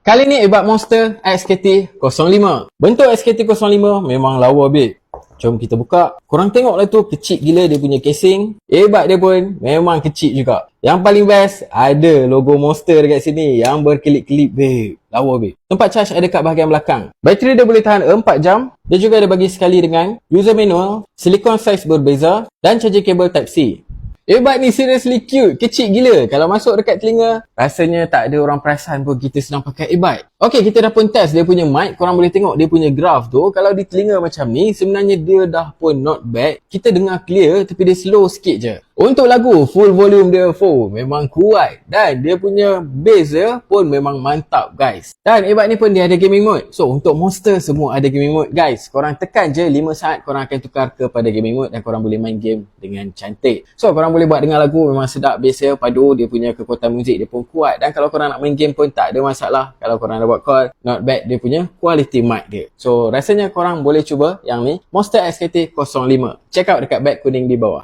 Kali ni earbud Monster XKT05. Bentuk XKT05 memang lawa babe. Jom kita buka. Korang tengok lah tu, kecil gila dia punya casing. Earbud dia pun memang kecil juga. Yang paling best, ada logo Monster dekat sini yang berkelip-kelip babe. Lawa babe. Tempat charge ada kat bahagian belakang. Bateri dia boleh tahan 4 jam. Dia juga ada bagi sekali dengan user manual, silikon size berbeza dan charger cable Type-C. Earbud ni seriously cute, kecil gila. Kalau masuk dekat telinga, rasanya tak ada orang perasan pun kita sedang pakai earbud. Okay, kita dah pun test dia punya mic. Korang boleh tengok dia punya graph tu. Kalau di telinga macam ni, sebenarnya dia dah pun not bad. Kita dengar clear tapi dia slow sikit je. Untuk lagu, full volume dia full. Memang kuat. Dan dia punya bass dia pun memang mantap guys. Dan earbud ni pun dia ada gaming mode. So, untuk Monster semua ada gaming mode guys. Korang tekan je 5 saat, korang akan tukar kepada gaming mode dan korang boleh main game dengan cantik. So, korang boleh buat dengar lagu memang sedap, bass dia padu, dia punya kekuatan muzik dia pun kuat. Dan kalau korang nak main game pun tak ada masalah. Kalau korang nak buat call, not bad dia punya quality mic dia. So, rasanya korang boleh cuba yang ni, Monster XKT05. Check out dekat beg kuning di bawah.